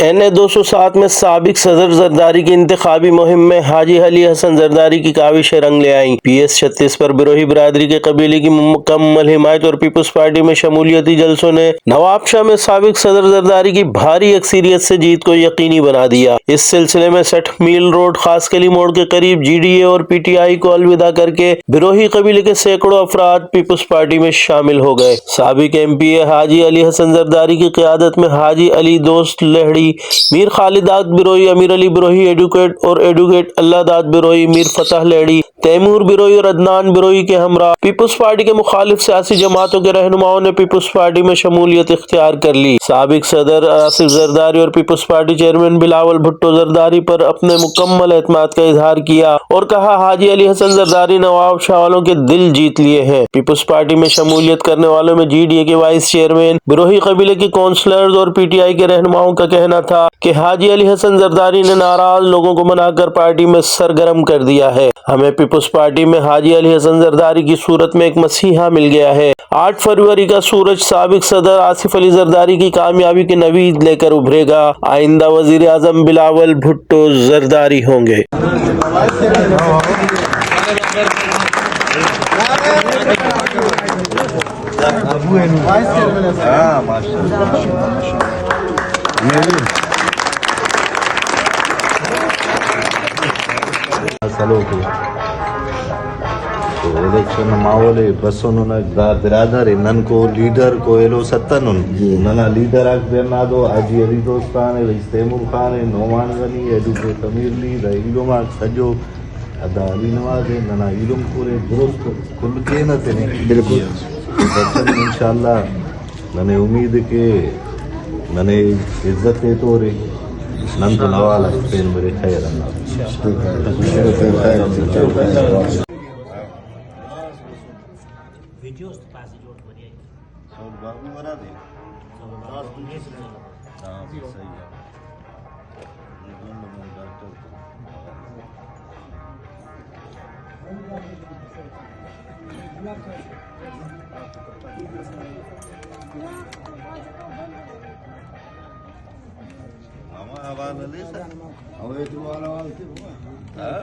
NA 207 में साबिक सदर जरदारी की इंतखाबी मुहिम में हाजी अली हसन जरदारी की काविशें रंग ले आईं। PS 36 पर बिरोही बिरादरी के कबीले की मुकम्मल हिमायत और पीपुल्स पार्टी में शमूलियती जलसों ने नवाबशाह में साबिक सदर जरदारी की भारी अक्सरियत से जीत को यकीनी बना दिया। इस सिलसिले में 60 मील रोड खासकली मोड़ के करीब GDA और PTI को अलविदा करके बिरोही कबीले के सैकड़ों अफराद पीपुल्स पार्टी में शामिल हो गए। साबिक MPA हाजी अली हसन जरदारी की क़ियादत में हाजी अली दोस्त लहड़ी, मीर खालिद दाद बिरोही, अमीर अली बिरोही एडवोकेट और एडवोकेट अल्लाह दाद बिरोही, मीर फतह लहड़ी, तैमूर बिरोही और अदनान बिरोही के हमरा पीपुल्स पार्टी के मुखालिफ सियासी जमातों के रहनुमाओं ने पीपुल्स पार्टी में शमूलियत इख्तियार कर ली। साबिक सदर आसिफ जरदारी और पीपुल्स पार्टी चेयरमैन बिलावल भुट्टो जरदारी पर अपने मुकम्मल एतमाद का इजहार किया और कहा, हाजी अली हसन जरदारी नवाब शाह वालों के दिल जीत लिए हैं। पीपुल्स पार्टी में शमूलियत करने वालों में GDA के वाइस चेयरमैन, बिरोही कबीले की काउंसलर्स और PTI के रहनुमाओं का कहना था कि हाजी अली हसन जरदारी ने नाराज लोगों को मनाकर पार्टी में सरगर्म कर दिया है। हमें पीपुल्स पार्टी में हाजी अली हसन जरदारी की सूरत में एक मसीहा मिल गया है। 8 फरवरी का सूरज साबिक सदर आसिफ अली जरदारी की कामयाबी की नवीद लेकर उभरेगा। आइंदा वजीर आजम बिलावल भुट्टो जरदारी होंगे। तो इलेक्शन माहौल बसों बिरादर नन को लीडर को एलो सत्तन नना लीडर आख दो हाजी अली दोस्तान है, तैमूर खान है, नोमान गनी एडवोकेट अमीर ली रहीलो मार्क सजो अदा अली नवाज है, नना इलम पूरे दुरुस्त कुल के न तेने बिल्कुल इंशाल्लाह नने उम्मीद के नने इज्जत है तो रे नंद नवाला पेन मेरे खैर वीडियोस तो पास जोड़ बढ़िया और बाबू बना दे हां सही है ये दोनों में डॉक्टर मामा हवाला ले सर अवे तो वाला हां